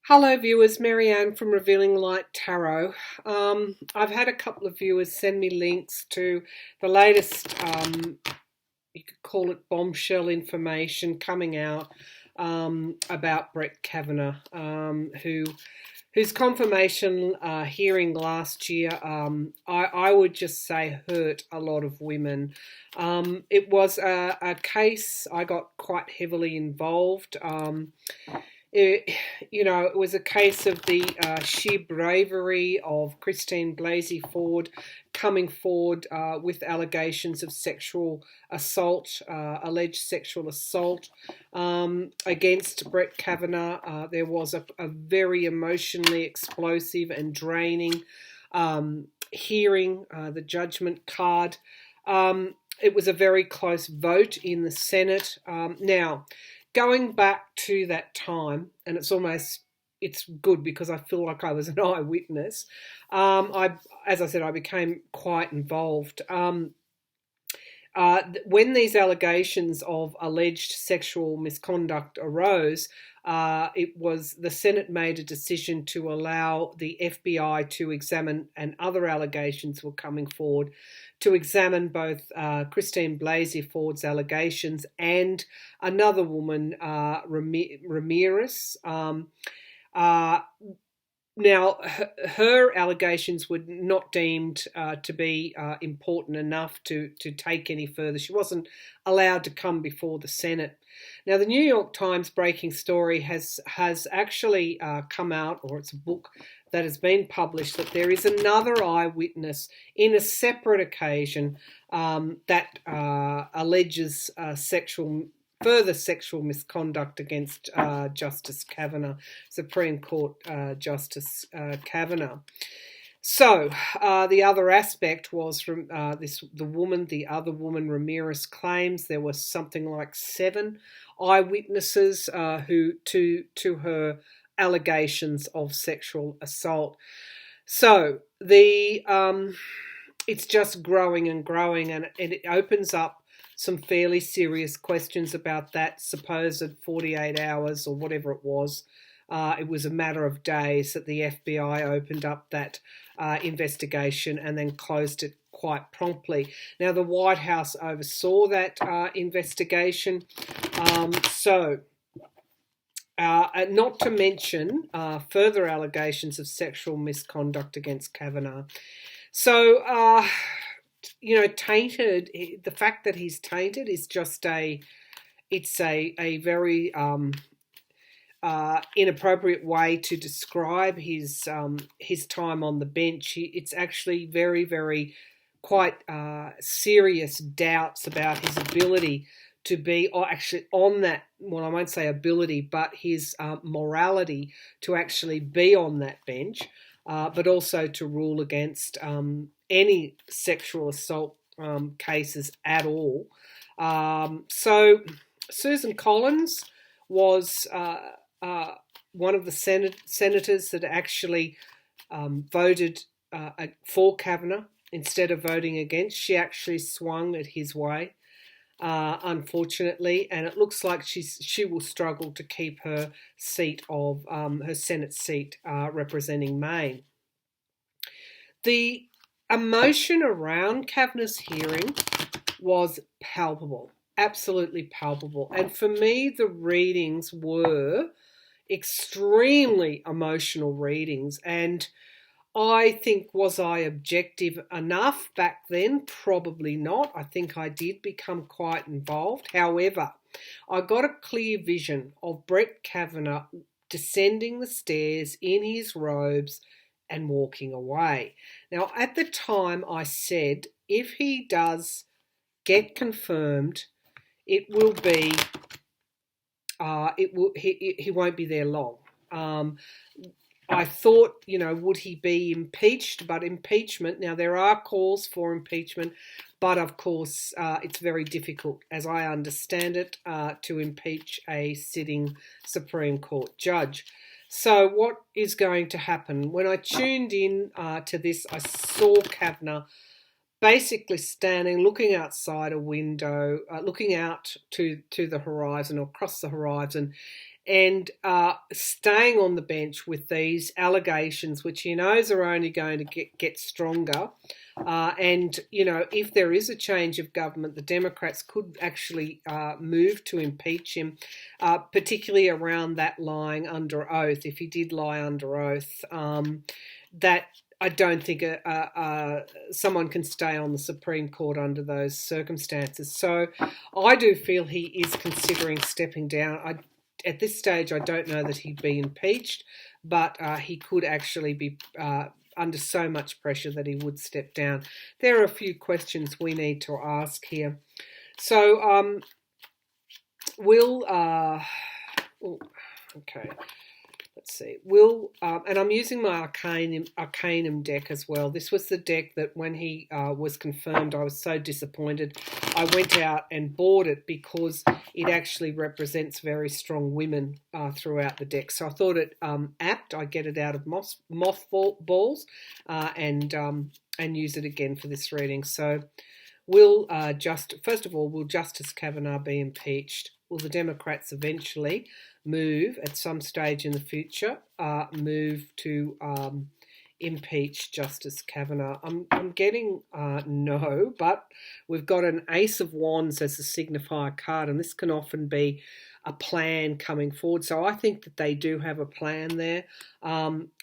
Hello viewers, Marianne from Revealing Light Tarot. I've had a couple of viewers send me links to the latest, you could call it bombshell information coming out about Brett Kavanaugh, whose confirmation hearing last year, I would just say hurt a lot of women. It was a case I got quite heavily involved. It, it was a case of the sheer bravery of Christine Blasey Ford coming forward with allegations of sexual assault, alleged sexual assault against Brett Kavanaugh. There was a very emotionally explosive and draining hearing, the judgment card. It was a very close vote in the Senate. Now, going back to that time, and it's good because I feel like I was an eyewitness. As I said, I became quite involved. When these allegations of alleged sexual misconduct arose, it was the Senate made a decision to allow the FBI to examine, and other allegations were coming forward, to examine both Christine Blasey Ford's allegations and another woman, Ramirez. Now, her allegations were not deemed to be important enough to take any further. She wasn't allowed to come before the Senate. Now, the New York Times breaking story has actually come out, or it's a book that has been published, that there is another eyewitness in a separate occasion that alleges further sexual misconduct against Justice Kavanaugh, Supreme Court Justice Kavanaugh. So the other aspect was from the other woman, Ramirez, claims there was something like 7 eyewitnesses who to her allegations of sexual assault. So it's just growing and growing, and it opens up some fairly serious questions about that supposed 48 hours or whatever it was. It was a matter of days that the FBI opened up that investigation and then closed it quite promptly. Now, the White House oversaw that investigation. Not to mention further allegations of sexual misconduct against Kavanaugh. So, tainted, the fact that he's tainted is just a very inappropriate way to describe his time on the bench. It's actually very, very quite serious doubts about his ability to be, or actually on that, well, I won't say ability, but his morality to actually be on that bench, but also to rule against any sexual assault cases at all. So Susan Collins was one of the senators that actually voted for Kavanaugh instead of voting against. She actually swung at his way, unfortunately, and it looks like she will struggle to keep her seat of her Senate seat representing Maine. The emotion around Kavanaugh's hearing was palpable, absolutely palpable, and for me the readings were extremely emotional readings. And I think, was I objective enough back then? Probably not. I think I did become quite involved. However, I got a clear vision of Brett Kavanaugh descending the stairs in his robes and walking away. Now, at the time I said, if he does get confirmed, it will be, he won't be there long. I thought, would he be impeached? But impeachment, now there are calls for impeachment, but of course it's very difficult, as I understand it, to impeach a sitting Supreme Court judge. So what is going to happen? When I tuned in to this, I saw Kavanaugh basically standing, looking outside a window, looking out to the horizon or across the horizon, and staying on the bench with these allegations, which he knows are only going to get stronger. And, you know, if there is a change of government, the Democrats could actually move to impeach him, particularly around that lying under oath. If he did lie under oath, that I don't think someone can stay on the Supreme Court under those circumstances. So I do feel he is considering stepping down. At this stage, I don't know that he'd be impeached, but he could actually be under so much pressure that he would step down. There are a few questions we need to ask here. So okay. Let's see. And I'm using my Arcanum deck as well. This was the deck that when he was confirmed, I was so disappointed. I went out and bought it because it actually represents very strong women throughout the deck. So I thought it apt. I get it out of mothballs and use it again for this reading. So first of all, will Justice Kavanaugh be impeached? Will the Democrats eventually move at some stage in the future, move to impeach Justice Kavanaugh? I'm getting no, but we've got an Ace of Wands as a signifier card, and this can often be a plan coming forward. So I think that they do have a plan there.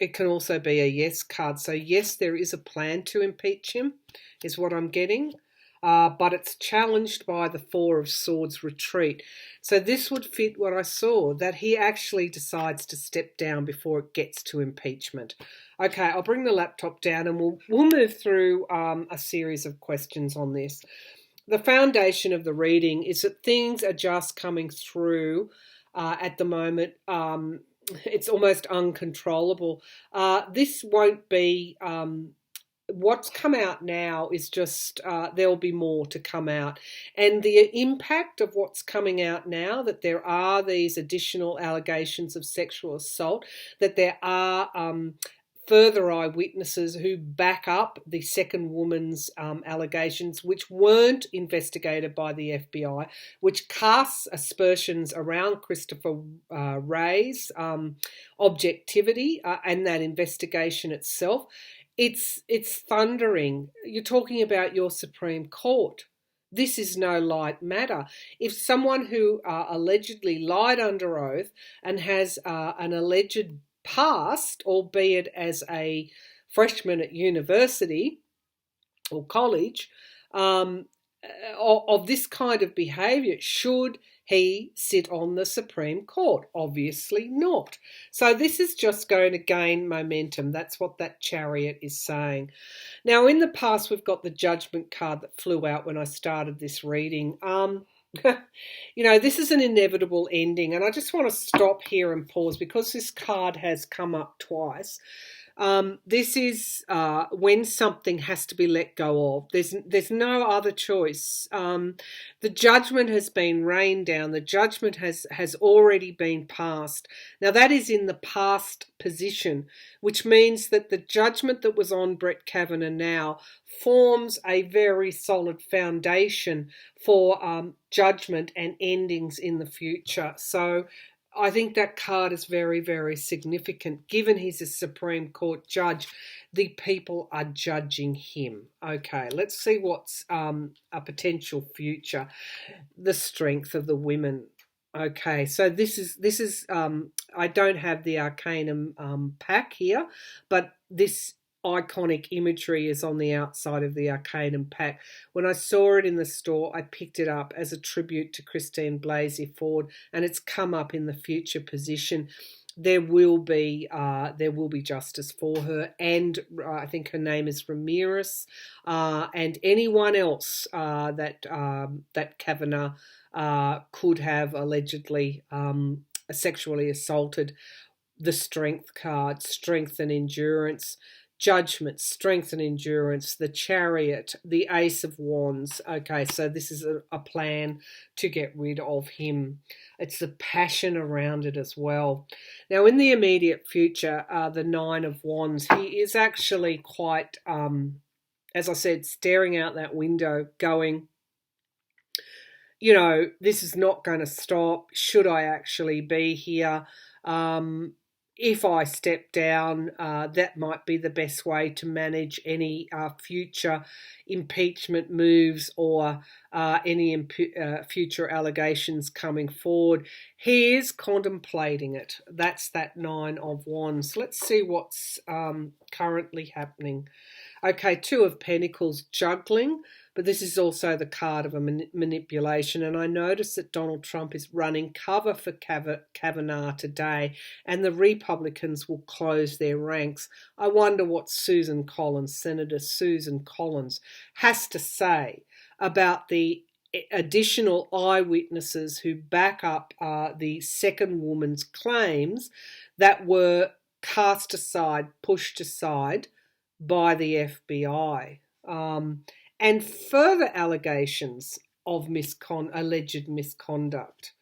It can also be a yes card. So yes, there is a plan to impeach him, is what I'm getting. But it's challenged by the Four of Swords retreat. So this would fit what I saw, that he actually decides to step down before it gets to impeachment. Okay, I'll bring the laptop down and we'll move through a series of questions on this. The foundation of the reading is that things are just coming through at the moment. It's almost uncontrollable. This won't be... what's come out now is just there'll be more to come out, and the impact of what's coming out now, that there are these additional allegations of sexual assault, that there are further eyewitnesses who back up the second woman's allegations, which weren't investigated by the FBI, which casts aspersions around Christopher Wray's objectivity and that investigation itself. It's thundering. You're talking about your Supreme Court. This is no light matter. If someone who allegedly lied under oath and has an alleged past, albeit as a freshman at university or college, of this kind of behaviour, should he sit on the Supreme Court? Obviously not. So this is just going to gain momentum. That's what that Chariot is saying. Now, in the past, we've got the Judgment card that flew out when I started this reading. You know, this is an inevitable ending, and I just want to stop here and pause because this card has come up twice. This is when something has to be let go of. There's no other choice. The judgment has been rained down. The judgment has already been passed. Now that is in the past position, which means that the judgment that was on Brett Kavanaugh now forms a very solid foundation for judgment and endings in the future. So I think that card is very, very significant. Given he's a Supreme Court judge, the people are judging him. Okay, let's see what's a potential future. The strength of the women. Okay, so this is I don't have the Arcanum pack here, but this iconic imagery is on the outside of the Arcanum pack. When I saw it in the store, I picked it up as a tribute to Christine Blasey Ford, and it's come up in the future position. There will be justice for her, and I think her name is Ramirez, and anyone else that Kavanaugh could have allegedly sexually assaulted. The Strength card, strength and endurance. Judgment, strength and endurance, the Chariot, the Ace of Wands. Okay, so this is a plan to get rid of him. It's the passion around it as well. Now, in the immediate future, the Nine of Wands, he is actually quite, as I said, staring out that window going, you know, this is not going to stop. Should I actually be here? If I step down, that might be the best way to manage any future impeachment moves or any future allegations coming forward. He is contemplating it. That's that Nine of Wands. Let's see what's currently happening. Okay, Two of Pentacles, juggling, but this is also the card of a manipulation. And I notice that Donald Trump is running cover for Kavanaugh today, and the Republicans will close their ranks. I wonder what Susan Collins, Senator Susan Collins, has to say about the additional eyewitnesses who back up the second woman's claims that were cast aside, pushed aside by the FBI, and further allegations of alleged misconduct.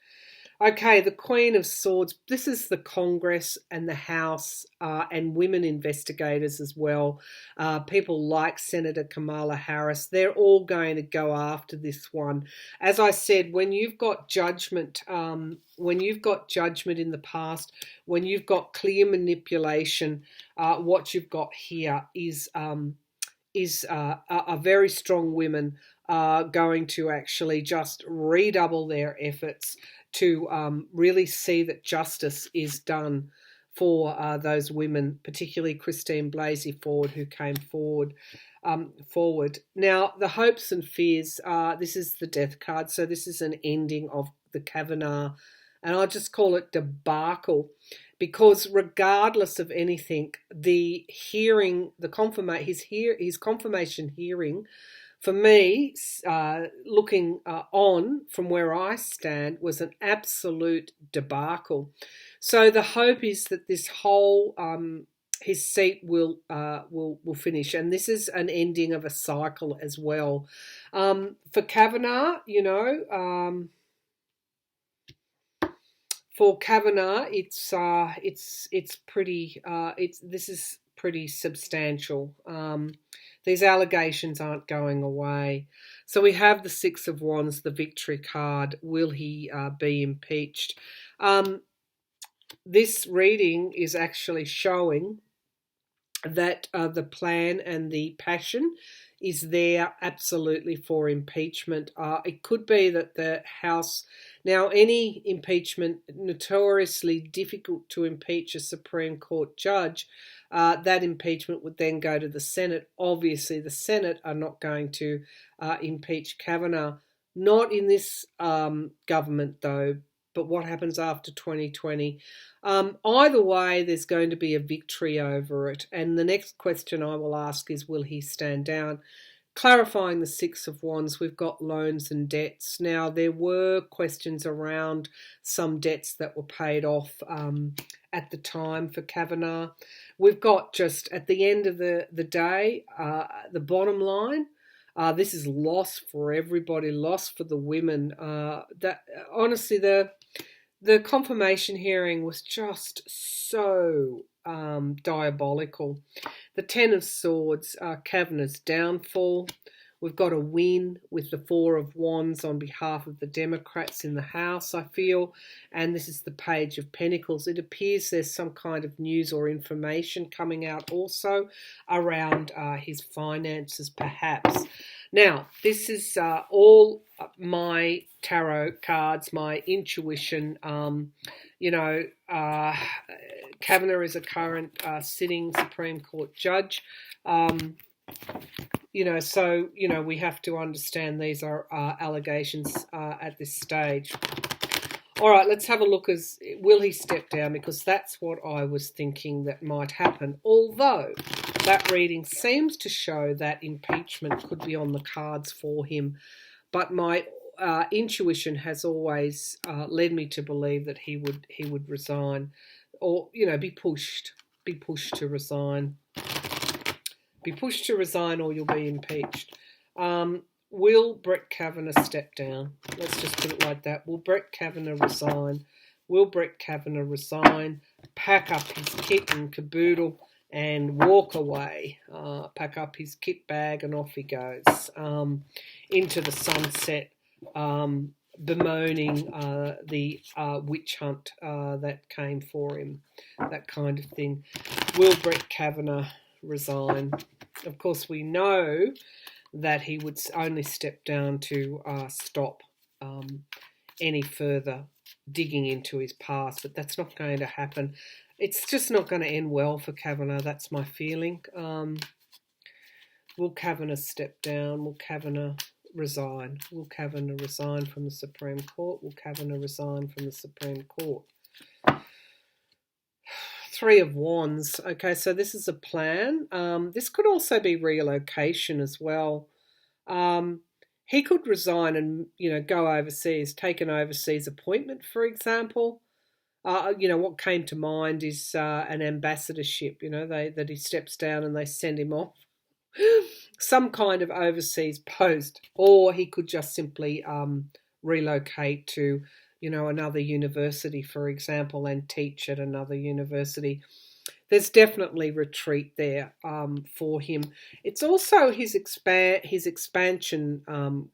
Okay, the Queen of Swords. This is the Congress and the House and women investigators as well. People like Senator Kamala Harris. They're all going to go after this one. As I said, when you've got judgment, in the past, when you've got clear manipulation, what you've got here is a very strong women going to actually just redouble their efforts to really see that justice is done for those women, particularly Christine Blasey Ford, who came forward. Now, the hopes and fears, this is the Death card, so this is an ending of the Kavanaugh, and I'll just call it debacle, because regardless of anything, the hearing, his confirmation hearing, for me, looking on from where I stand, was an absolute debacle. So the hope is that this whole his seat will finish, and this is an ending of a cycle as well. For Kavanaugh, for Kavanaugh, it's pretty. This is pretty substantial. These allegations aren't going away. So we have the Six of Wands, the victory card. Will he be impeached? This reading is actually showing that the plan and the passion is there absolutely for impeachment. It could be that the House, now any impeachment, notoriously difficult to impeach a Supreme Court judge, that impeachment would then go to the Senate. Obviously, the Senate are not going to impeach Kavanaugh. Not in this government, though, but what happens after 2020. Either way, there's going to be a victory over it. And the next question I will ask is, will he stand down? Clarifying the Six of Wands, we've got loans and debts. Now, there were questions around some debts that were paid off at the time for Kavanaugh. We've got, just at the end of the day, the bottom line, this is loss for everybody, loss for the women. Honestly, the confirmation hearing was just so diabolical. The Ten of Swords, Kavanaugh's downfall. We've got a win with the Four of Wands on behalf of the Democrats in the House, I feel. And this is the Page of Pentacles. It appears there's some kind of news or information coming out also around his finances, perhaps. Now, this is all my tarot cards, my intuition. Kavanaugh is a current sitting Supreme Court judge. We have to understand these are allegations at this stage. All right, let's have a look. Will he step down? Because that's what I was thinking that might happen. Although that reading seems to show that impeachment could be on the cards for him. But my intuition has always led me to believe that he would resign, or be pushed to resign. Be pushed to resign, or you'll be impeached. Will Brett Kavanaugh step down? Let's just put it like that. Will Brett Kavanaugh resign? Will Brett Kavanaugh resign, pack up his kit and caboodle, and walk away? Pack up his kit bag and off he goes into the sunset. bemoaning the witch hunt that came for him, that kind of thing. Will Brett Kavanaugh resign? Of course, we know that he would only step down to stop any further digging into his past, but that's not going to happen. It's just not going to end well for Kavanaugh, that's my feeling. Will Kavanaugh step down? Will Kavanaugh resign? Will Kavanaugh resign from the Supreme Court? Will Kavanaugh resign from the Supreme Court? Three of Wands. Okay, so this is a plan. This could also be relocation as well. He could resign and, go overseas, take an overseas appointment, for example. What came to mind is an ambassadorship, that he steps down and they send him off. Some kind of overseas post. Or he could just simply relocate to, another university, for example, and teach at another university. There's definitely retreat there for him. It's also his expansion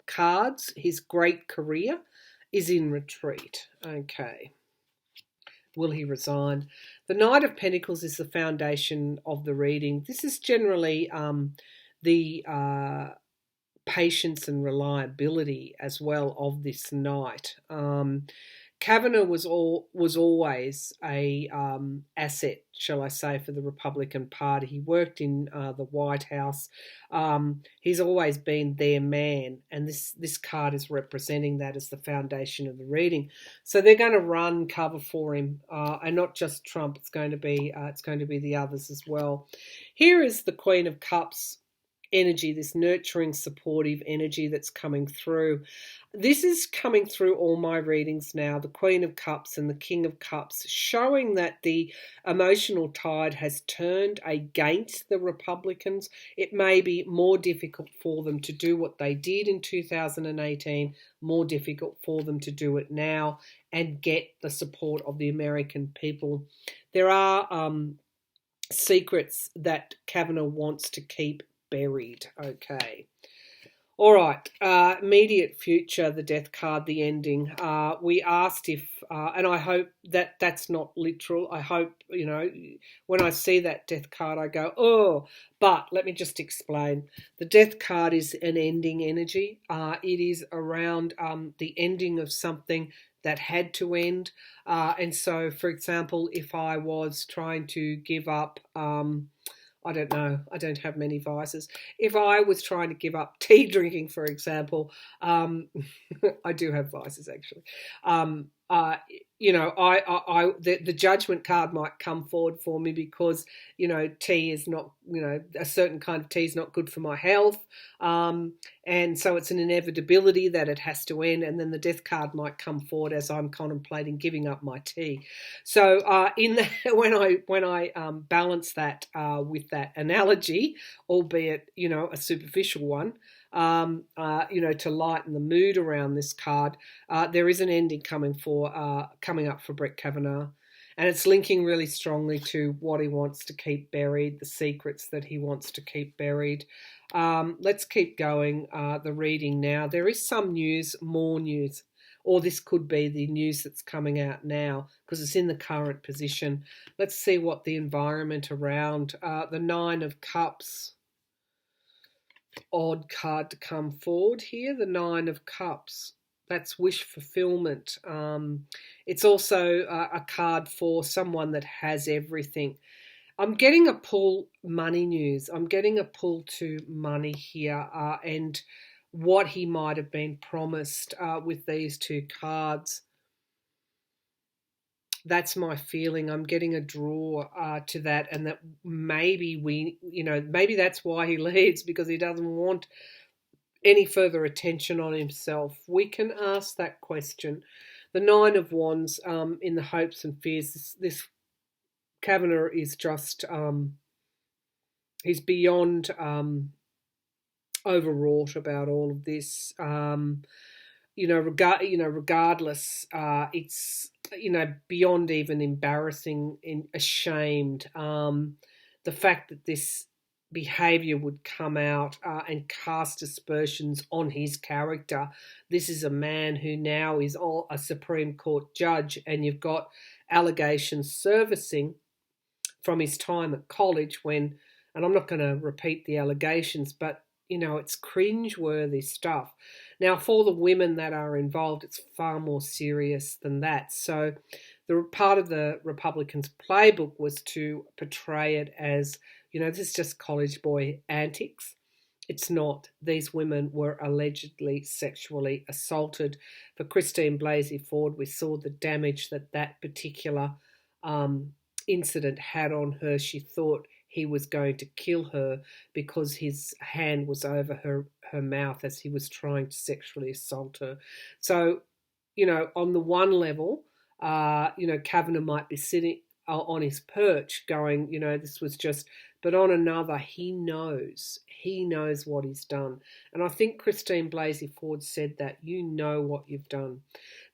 cards. His great career is in retreat. Okay. Will he resign? The Knight of Pentacles is the foundation of the reading. This is generally the patience and reliability as well of this knight. Kavanaugh was always a asset, shall I say, for the Republican Party. He worked in the White House. He's always been their man, and this card is representing that as the foundation of the reading. So they're going to run cover for him, and not just Trump. It's going to be the others as well. Here is the Queen of Cups energy, this nurturing, supportive energy that's coming through. This is coming through all my readings now, the Queen of Cups and the King of Cups, showing that the emotional tide has turned against the Republicans. It may be more difficult for them to do what they did in 2018, more difficult for them to do it now and get the support of the American people. There are secrets that Kavanaugh wants to keep buried. Okay. All right. Immediate future, the death card, the ending. We asked if, and I hope that that's not literal. I hope, when I see that death card, I go, oh, but let me just explain. The death card is an ending energy. It is around the ending of something that had to end. And so, for example, if I was trying to give up, I don't know, I don't have many vices. If I was trying to give up tea drinking, for example, I do have vices actually. The judgment card might come forward for me because, tea is not, a certain kind of tea is not good for my health. And so it's an inevitability that it has to end. And then the death card might come forward as I'm contemplating giving up my tea. So when I balance that with that analogy, albeit, a superficial one, to lighten the mood around this card, there is an ending coming up for Brett Kavanaugh, and it's linking really strongly to what he wants to keep buried, the secrets that he wants to keep buried. Let's keep going the reading now. There is some news, more news, or this could be the news that's coming out now because it's in the current position. Let's see what the environment around the Nine of Cups. Odd card to come forward here, the Nine of Cups. That's wish fulfillment. It's also a card for someone that has everything. I'm getting a pull money news. I'm getting a pull to money here and what he might have been promised with these two cards. That's my feeling. I'm getting a draw to that, and that maybe maybe that's why he leaves, because he doesn't want any further attention on himself. We can ask that question. The Nine of Wands, in the hopes and fears, this Kavanaugh is just, he's beyond overwrought about all of this. Regardless, it's, beyond even embarrassing and ashamed. The fact that this behavior would come out and cast aspersions on his character. This is a man who now is a Supreme Court judge, and you've got allegations surfacing from his time at college when, and I'm not going to repeat the allegations, but it's cringeworthy stuff. Now, for the women that are involved, it's far more serious than that. So the part of the Republicans' playbook was to portray it as, this is just college boy antics. It's not. These women were allegedly sexually assaulted. For Christine Blasey Ford, we saw the damage that particular incident had on her. She thought he was going to kill her because his hand was over her mouth as he was trying to sexually assault her. So, on the one level, Kavanagh might be sitting on his perch going, this was just, but on another, he knows what he's done. And I think Christine Blasey Ford said that, what you've done.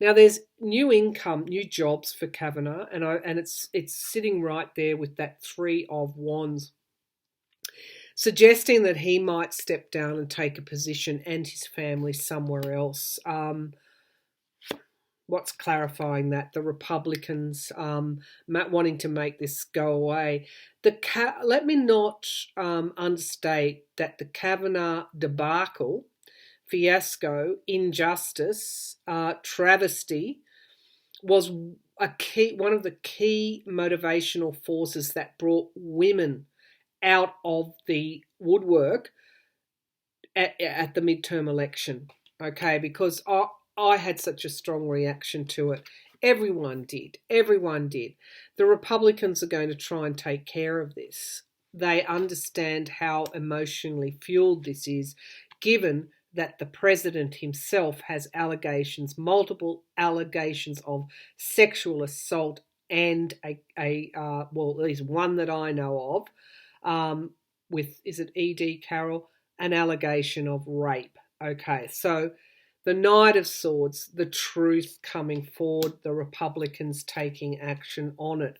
Now there's new income, new jobs for Kavanagh, and it's sitting right there with that 3 of Wands, suggesting that he might step down and take a position and his family somewhere else. What's clarifying that? The Republicans wanting to make this go away. Let me not understate that the Kavanagh debacle, fiasco, injustice, travesty was one of the key motivational forces that brought women out of the woodwork at the midterm election. Okay, because I had such a strong reaction to it. Everyone did. The Republicans are going to try and take care of this. They understand how emotionally fueled this is, given that the president himself has multiple allegations of sexual assault and at least one that I know of, with, is it E.D. Carroll, an allegation of rape. Okay, so the Knight of Swords, the truth coming forward, the Republicans taking action on it.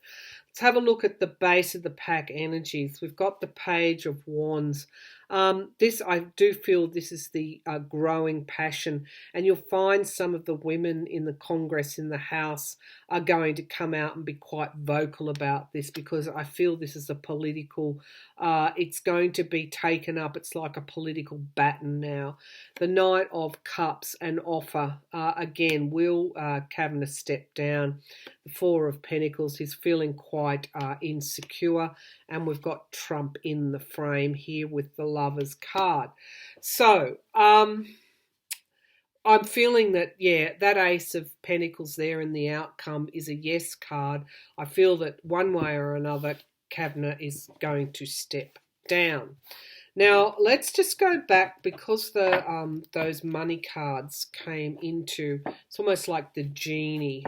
Let's have a look at the base of the pack energies. We've got the Page of Wands. I do feel this is the growing passion, and you'll find some of the women in the Congress, in the House, are going to come out and be quite vocal about this, because I feel this is a political, it's going to be taken up. It's like a political baton now. The Knight of Cups, an offer. Again, will Kavanagh step down? The Four of Pentacles, he's feeling quite insecure, and we've got Trump in the frame here with the Lovers card. So I'm feeling that, that Ace of Pentacles there in the outcome is a yes card. I feel that one way or another Kavanagh is going to step down. Now let's just go back, because the those money cards came into, it's almost like the genie,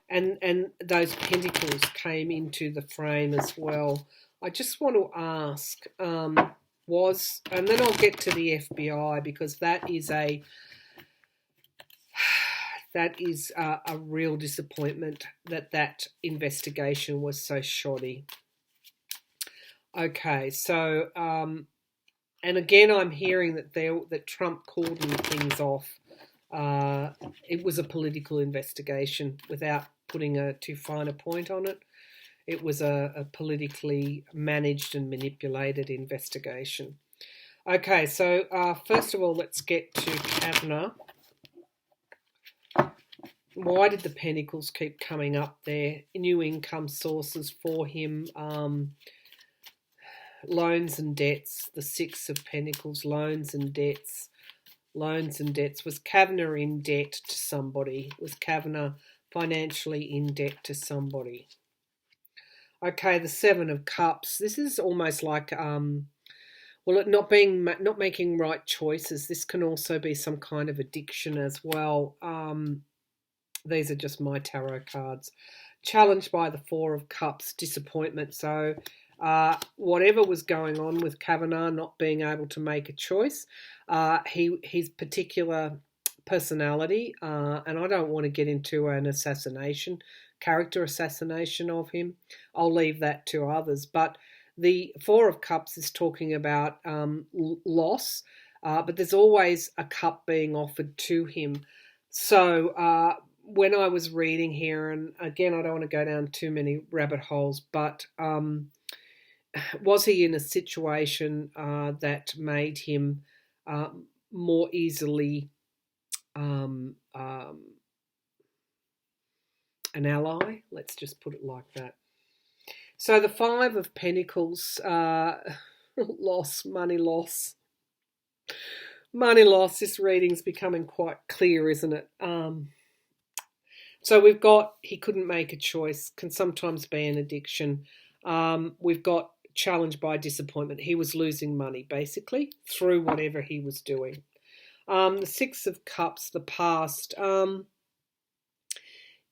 and those pentacles came into the frame as well. I just want to ask, and then I'll get to the FBI, because that is a real disappointment that investigation was so shoddy. Okay, so and again, I'm hearing that Trump called things off. It was a political investigation, without putting a too fine a point on it. It was a politically managed and manipulated investigation. Okay, so first of all, let's get to Kavanagh. Why did the Pentacles keep coming up there? New income sources for him. Loans and debts. The Six of Pentacles, loans and debts. Loans and debts. Was Kavanagh in debt to somebody? Was Kavanagh financially in debt to somebody? Okay, the Seven of Cups. This is almost like not making right choices. This can also be some kind of addiction as well. These are just my tarot cards. Challenged by the Four of Cups, disappointment. So whatever was going on with Kavanagh not being able to make a choice, his particular personality, and I don't want to get into an character assassination of him. I'll leave that to others. But The Four of Cups is talking about loss, but there's always a cup being offered to him. So when I was reading here, and again, I don't want to go down too many rabbit holes, but was he in a situation that made him more easily an ally? Let's just put it like that. So the Five of Pentacles, loss, money loss. Money loss, this reading's becoming quite clear, isn't it? So we've got, he couldn't make a choice, can sometimes be an addiction. We've got challenged by disappointment. He was losing money, basically, through whatever he was doing. The Six of Cups, the past.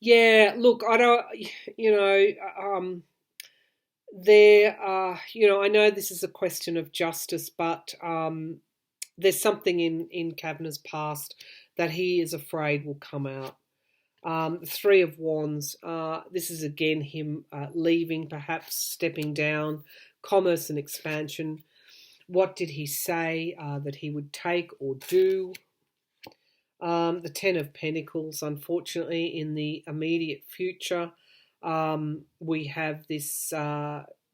Yeah, look, I don't, there are, I know this is a question of justice, but there's something in Kavanagh's past that he is afraid will come out. The Three of Wands, this is again him leaving, perhaps stepping down, commerce and expansion. What did he say that he would take or do? The Ten of Pentacles, unfortunately, in the immediate future, we have this.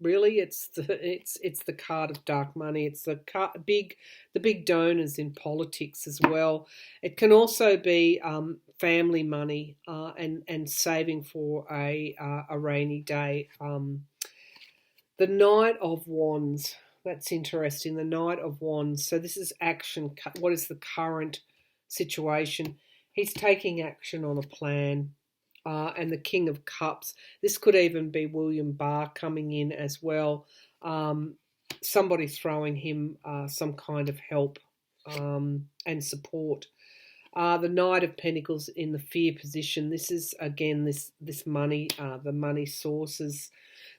Really, it's the card of dark money. It's the big donors in politics as well. It can also be family money and saving for a rainy day. The Knight of Wands. That's interesting. The Knight of Wands. So this is action. What is the current situation? He's taking action on a plan. And the King of Cups. This could even be William Barr coming in as well. Somebody throwing him some kind of help and support. The Knight of Pentacles in the fear position. This is, again, this money, the money sources.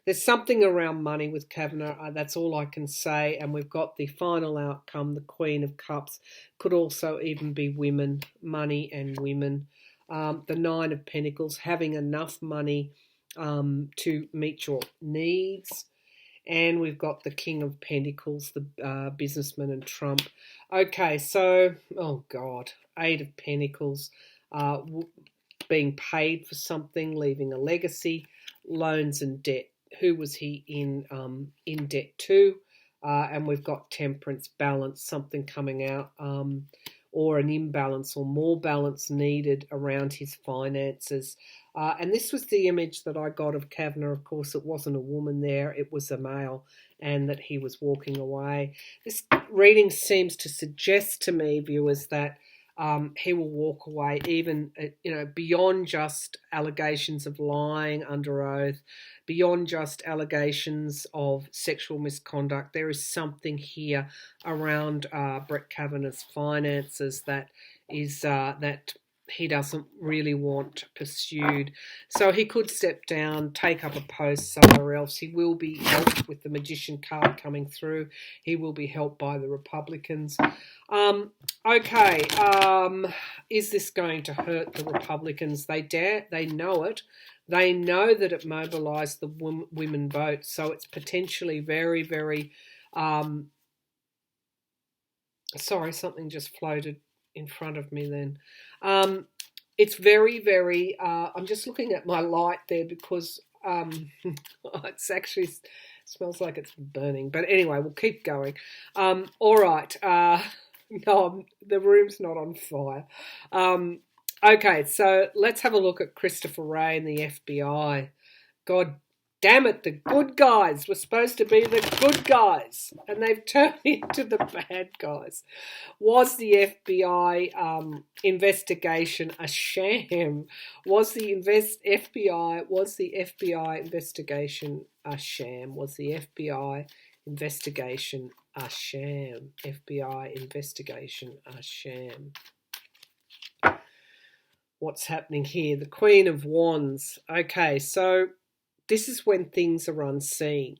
There's something around money with Kavanagh. That's all I can say. And we've got the final outcome, the Queen of Cups. Could also even be women, money and women. The Nine of Pentacles, having enough money to meet your needs. And we've got the King of Pentacles, the businessman and Trump. Okay, so, oh God, Eight of Pentacles, being paid for something, leaving a legacy, loans and debt. Who was he in debt to? And we've got Temperance, balance, something coming out, or an imbalance or more balance needed around his finances. And this was the image that I got of Kavanagh. Of course, it wasn't a woman there, it was a male, and that he was walking away. This reading seems to suggest to me, viewers, that he will walk away even, beyond just allegations of lying under oath, beyond just allegations of sexual misconduct. There is something here around Brett Kavanaugh's finances that is that he doesn't really want pursued. So he could step down, take up a post somewhere else. He will be helped with the Magician card coming through. He will be helped by the Republicans. Okay, is this going to hurt the Republicans? They know it. They know that it mobilised the women vote, so it's potentially very, very... sorry, something just floated in front of me then. It's very, very... I'm just looking at my light there because it's actually smells like it's burning. But anyway, we'll keep going. All right. No, the room's not on fire. Okay, so let's have a look at Christopher Wray and the FBI. God damn it, the good guys were supposed to be the good guys, and they've turned into the bad guys. Was the FBI investigation a sham? Was the FBI investigation a sham? Was the FBI investigation a sham? FBI investigation a sham? What's happening here? The Queen of Wands. Okay, so this is when things are unseen.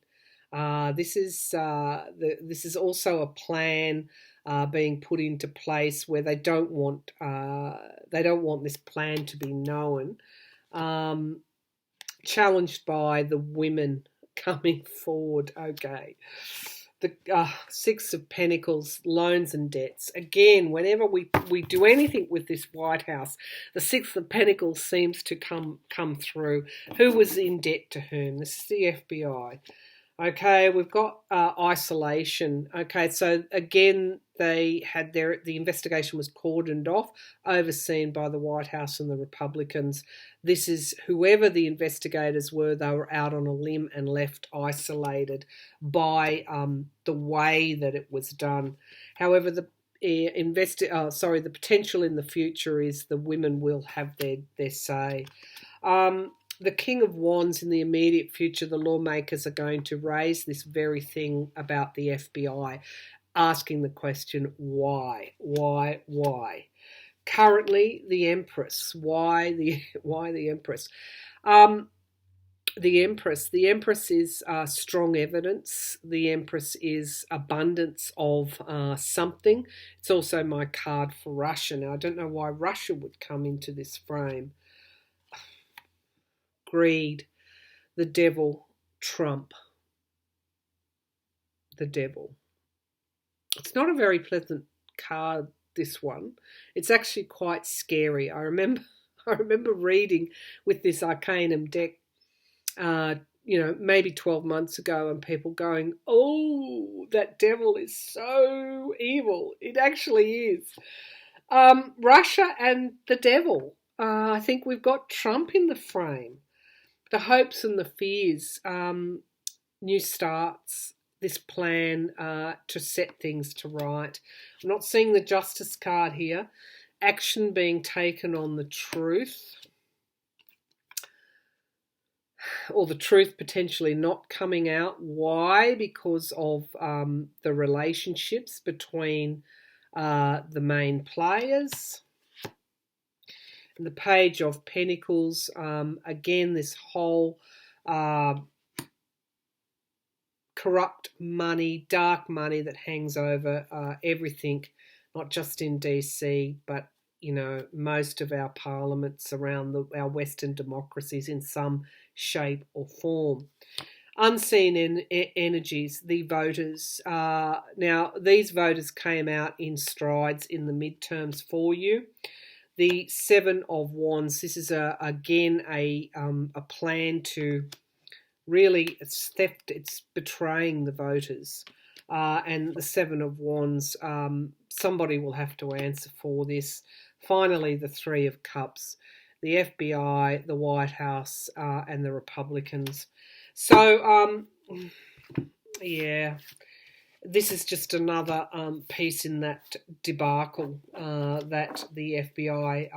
This is also a plan being put into place where they don't want this plan to be known. Challenged by the women coming forward. Okay. The Six of Pentacles, loans and debts. Again, whenever we do anything with this White House, the Six of Pentacles seems to come through. Who was in debt to whom? This is the FBI. Okay, we've got isolation. Okay, so again, they had the investigation was cordoned off, overseen by the White House and the Republicans. This is whoever the investigators were, they were out on a limb and left isolated by the way that it was done. However, the potential in the future is the women will have their say. The King of Wands, in the immediate future, the lawmakers are going to raise this very thing about the FBI, asking the question, why? Currently, the Empress. Why the Empress? The Empress is strong evidence. The Empress is abundance of something. It's also my card for Russia. Now, I don't know why Russia would come into this frame. Greed, the devil, Trump, the devil. It's not a very pleasant card, this one. It's actually quite scary. I remember reading with this Arcanum deck, maybe 12 months ago, and people going, oh, that devil is so evil. It actually is. Russia and the devil. I think we've got Trump in the frame. The hopes and the fears, new starts, this plan to set things to right. I'm not seeing the Justice card here. Action being taken on the truth, or the truth potentially not coming out. Why? Because of the relationships between the main players. The Page of Pentacles, again, this whole corrupt money, dark money that hangs over everything, not just in DC, but most of our parliaments around our Western democracies in some shape or form. Unseen energies, the voters. Now, these voters came out in strides in the midterms for you. The Seven of Wands, this is again a plan to really, it's theft, it's betraying the voters. And the Seven of Wands, somebody will have to answer for this. Finally, the Three of Cups, the FBI, the White House, and the Republicans. So, yeah. This is just another piece in that debacle that the FBI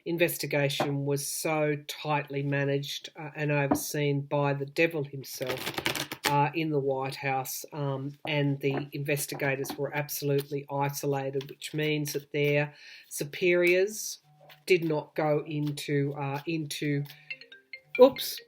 investigation was so tightly managed and overseen by the devil himself in the White House, and the investigators were absolutely isolated, which means that their superiors did not go into oops.